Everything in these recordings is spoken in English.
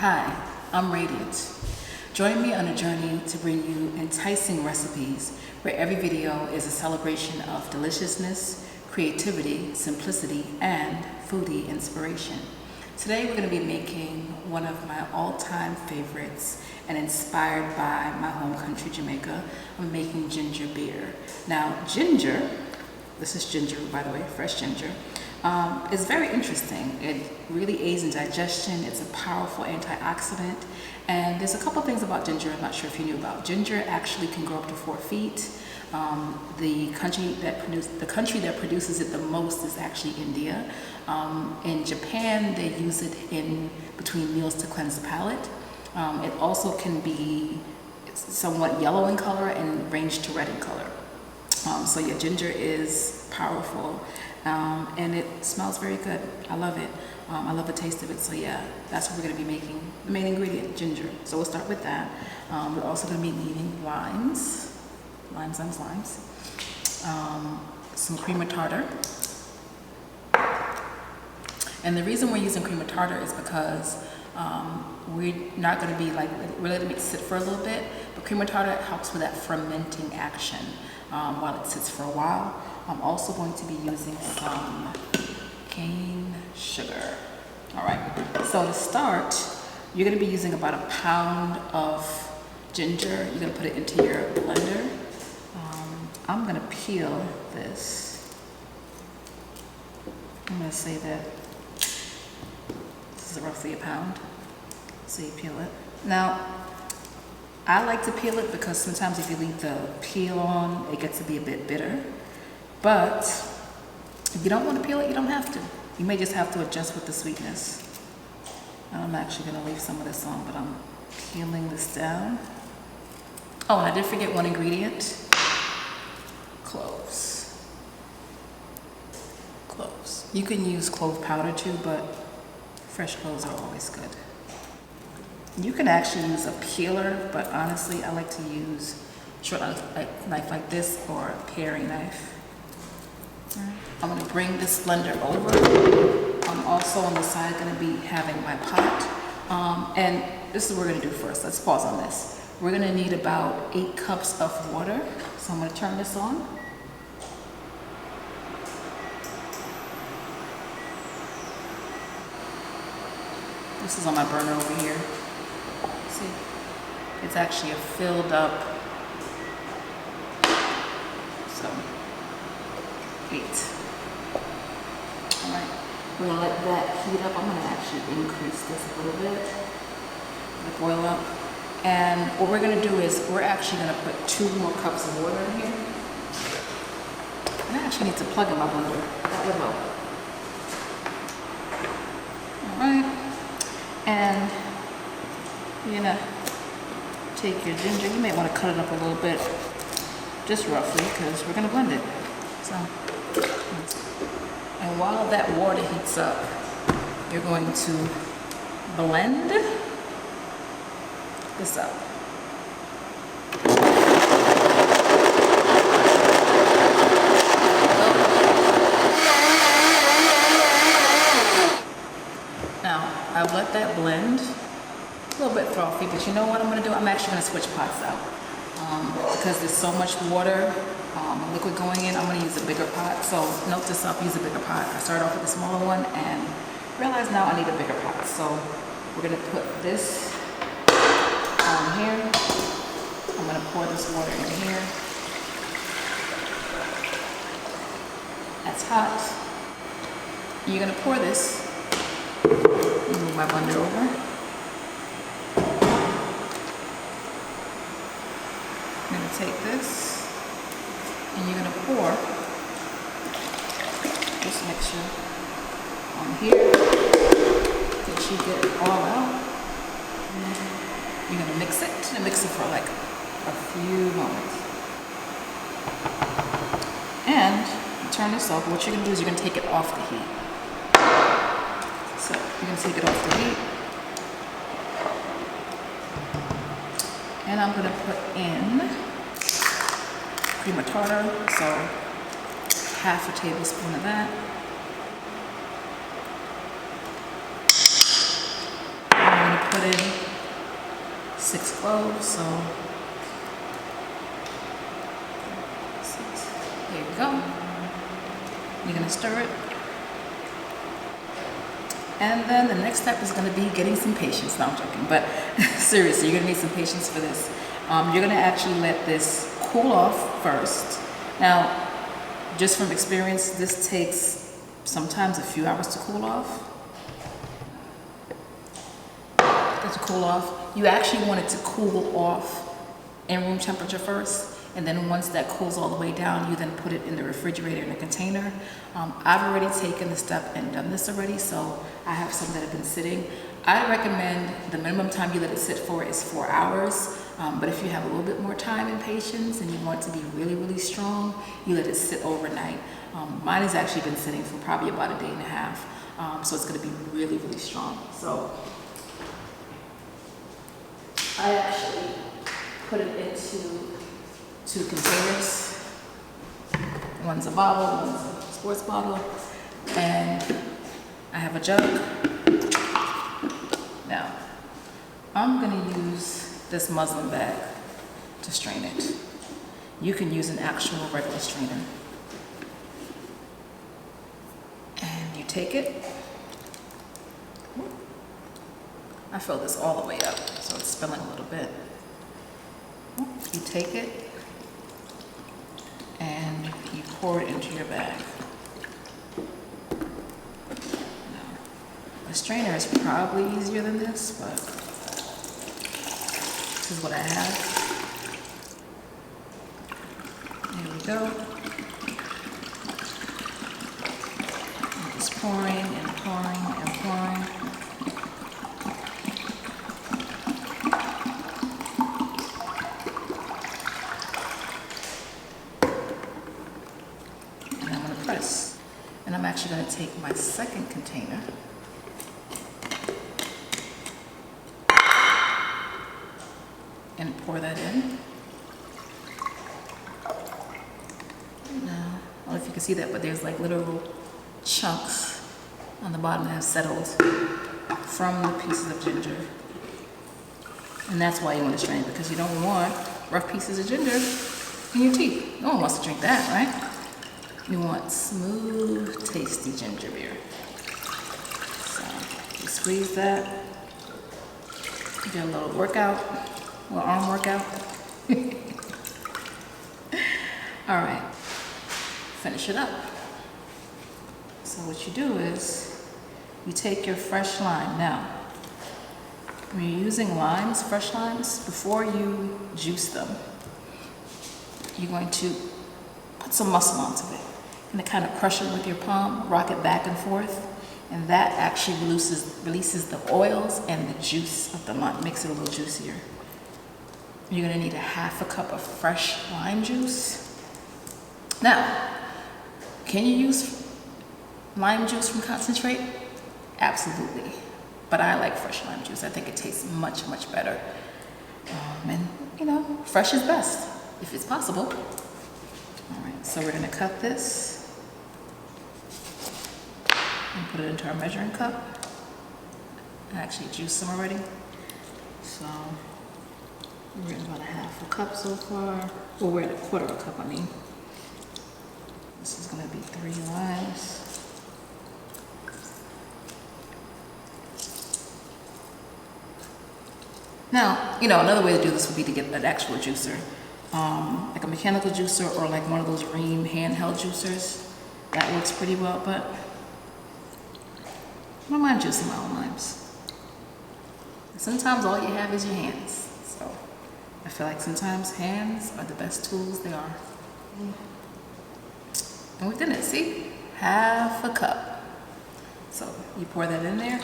Hi, I'm Radiant. Join me on a journey to bring you enticing recipes where every video is a celebration of deliciousness, creativity, simplicity, and foodie inspiration. Today we're going to be making one of my all-time favorites and inspired by my home country, Jamaica. I'm making ginger beer. Now, ginger, this is ginger, by the way, fresh ginger, is very interesting. It really aids in digestion. It's a powerful antioxidant. And there's a couple things about ginger I'm not sure if you knew about. Ginger actually can grow up to 4 feet. The country that produces it the most is actually India. In Japan, they use it in between meals to cleanse the palate. It also can be somewhat yellow in color and range to red in color. So yeah, ginger is powerful, and it smells very good. I love it. I love the taste of it. So yeah, that's what we're going to be making. The main ingredient, ginger. So we'll start with that. We're also going to be needing limes, some cream of tartar. And the reason we're using cream of tartar is because we're not going to be we're letting it sit for a little bit, but cream of tartar helps with that fermenting action while it sits for a while. I'm also going to be using some cane sugar. All right, so to start, you're going to be using about 1 pound of ginger. You're going to put it into your blender. I'm going to peel this. I'm going to say that this is roughly 1 pound. So you peel it. Now, I like to peel it because sometimes if you leave the peel on, it gets to be a bit bitter. But if you don't want to peel it, you don't have to. You may just have to adjust with the sweetness. I'm actually going to leave some of this on, but I'm peeling this down. Oh, and I did forget one ingredient. Cloves. Cloves. You can use clove powder too, but fresh cloves are always good. You can actually use a peeler, but honestly, I like to use a short knife like this or a paring knife. I'm going to bring this blender over. I'm also on the side going to be having my pot. And this is what we're going to do first. Let's pause on this. We're going to need about 8 cups of water. So I'm going to turn this on. This is on my burner over here. See, it's actually a filled up. So 8. All right, we're gonna let that heat up. I'm gonna actually increase this a little bit. Let it boil up. And what we're gonna do is we're actually gonna put 2 more cups of water in here. And I actually need to plug in my blender. That would help. All right. And you're gonna take your ginger. You may want to cut it up a little bit, just roughly, because we're gonna blend it. So, and while that water heats up, you're going to blend this up. Now, I've let that blend. A little bit frothy, but you know what I'm going to do? I'm actually going to switch pots out because there's so much water, liquid going in. I'm going to use a bigger pot. So note this up, use a bigger pot. I started off with a smaller one and realize now I need a bigger pot. So we're going to put this on here. I'm going to pour this water in here. That's hot. You're going to pour this. Move my blender over. I'm going to take this and you're going to pour this mixture on here that you get it all out. You're going to mix it and mix it for like a few moments. And turn this off. What you're going to do is you're going to take it off the heat. So you're going to take it off the heat. And I'm going to put in cream of tartar, so 1/2 tablespoon of that. I'm going to put in 6 cloves, so there you go. You're gonna stir it. And then the next step is gonna be getting some patience. No, I'm joking, but seriously, you're gonna need some patience for this. You're gonna actually let this cool off first. Now, just from experience, this takes sometimes a few hours to cool off. To cool off, you actually want it to cool off in room temperature first, and then once that cools all the way down, you then put it in the refrigerator in a container. I've already taken the step and done this already, so I have some that have been sitting. I recommend the minimum time you let it sit for is 4 hours, but if you have a little bit more time and patience and you want it to be really, really strong, you let it sit overnight. Mine has actually been sitting for probably about a day and a half, so it's gonna be really, really strong. So I actually put it into 2 containers. One's a bottle, one's a sports bottle, and I have a jug. Now, I'm gonna use this muslin bag to strain it. You can use an actual regular strainer. And you take it. I fill this all the way up, so it's spilling a little bit. You take it and you pour it into your bag. Now, a strainer is probably easier than this, but this is what I have. There we go. I'm just pouring and pouring and pouring. And I'm actually going to take my second container and pour that in. Now, I don't know if you can see that, but there's like literal chunks on the bottom that have settled from the pieces of ginger. And that's why you want to strain it, because you don't want rough pieces of ginger in your teeth. No one wants to drink that, right? You want smooth, tasty ginger beer. So you squeeze that. Do a little workout, a little arm workout. All right, finish it up. So what you do is you take your fresh lime. Now, when you're using limes, fresh limes, before you juice them, you're going to put some muscle onto it. And to kind of crush it with your palm, rock it back and forth, and that actually releases the oils and the juice of the lime, makes it a little juicier. You're gonna need a ½ cup of fresh lime juice. Now, can you use lime juice from concentrate? Absolutely, but I like fresh lime juice. I think it tastes much, much better. And you know, fresh is best, if it's possible. All right, so we're gonna cut this and put it into our measuring cup. I actually juiced some already. So we're at about a ½ cup so far. Well, we're at a ¼ cup, I mean. This is gonna be 3 limes. Now, you know, another way to do this would be to get an actual juicer. Like a mechanical juicer or like one of those Ream handheld juicers. That works pretty well, but I don't mind juicing my own limes. Sometimes all you have is your hands. So I feel like sometimes hands are the best tools they are. And we did it, see? ½ cup. So you pour that in there.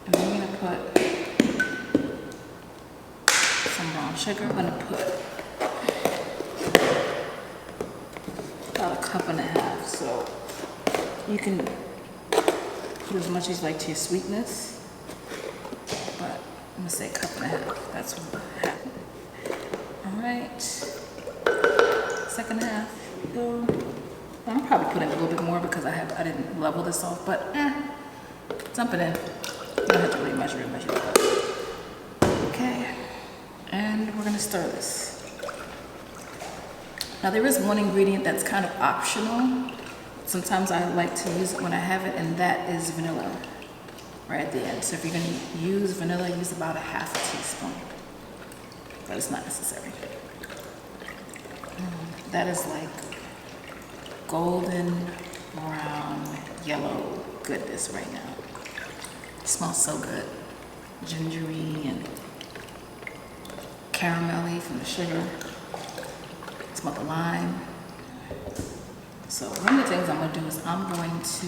And then you're gonna put some brown sugar. I'm gonna put about a cup and a half. So you can put as much as you like to your sweetness, but I'm gonna say a cup and a half. That's what I have. All right, second half, go. I'm probably putting a little bit more because I didn't level this off, but Dump it in. You don't have to really measure it. Okay, and we're gonna stir this. Now there is one ingredient that's kind of optional. Sometimes I like to use it when I have it, and that is vanilla right at the end. So if you're gonna use vanilla, use about a half a teaspoon, but it's not necessary. That is like golden brown yellow goodness right now. It smells so good. Gingery and caramelly from the sugar. Smell the lime. So one of the things I'm gonna do is I'm going to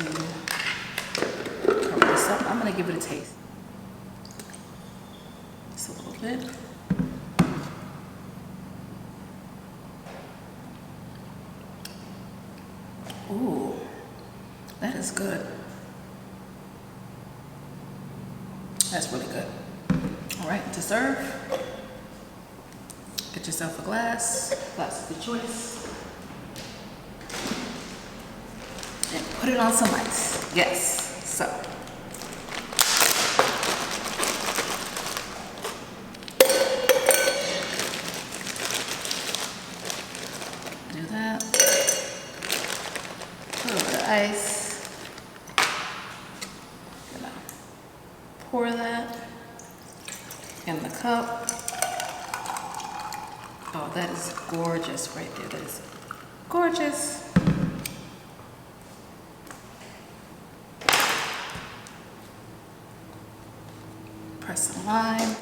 cover this up. I'm gonna give it a taste. Just a little bit. Ooh, that is good. That's really good. All right, to serve, get yourself a glass of your choice, and put it on some ice. Yes, so. Do that. Put a little bit of ice. Pour that in the cup. Oh, that is gorgeous right there. That is gorgeous. Press some lime.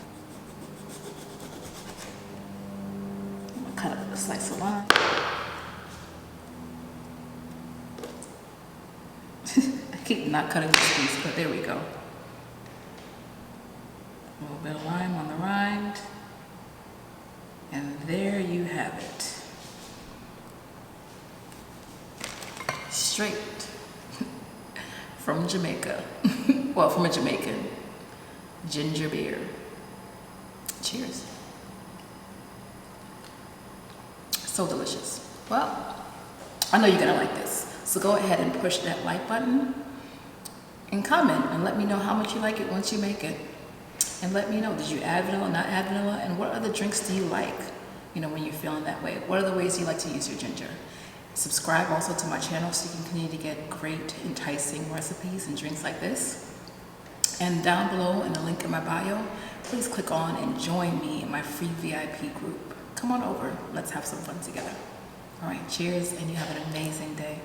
I'm gonna cut up a slice of lime. I keep not cutting this piece, but there we go. A little bit of lime on the rind, and there you have it. Straight from Jamaica. Well, from a Jamaican ginger beer. Cheers. So delicious. Well, I know you're gonna like this, so go ahead and push that like button and comment and let me know how much you like it once you make it. And let me know, did you add vanilla, not add vanilla? And what other drinks do you like, you know, when you're feeling that way? What are the ways you like to use your ginger? Subscribe also to my channel so you can continue to get great, enticing recipes and drinks like this. And down below in the link in my bio, please click on and join me in my free VIP group. Come on over, let's have some fun together. All right, cheers, and you have an amazing day.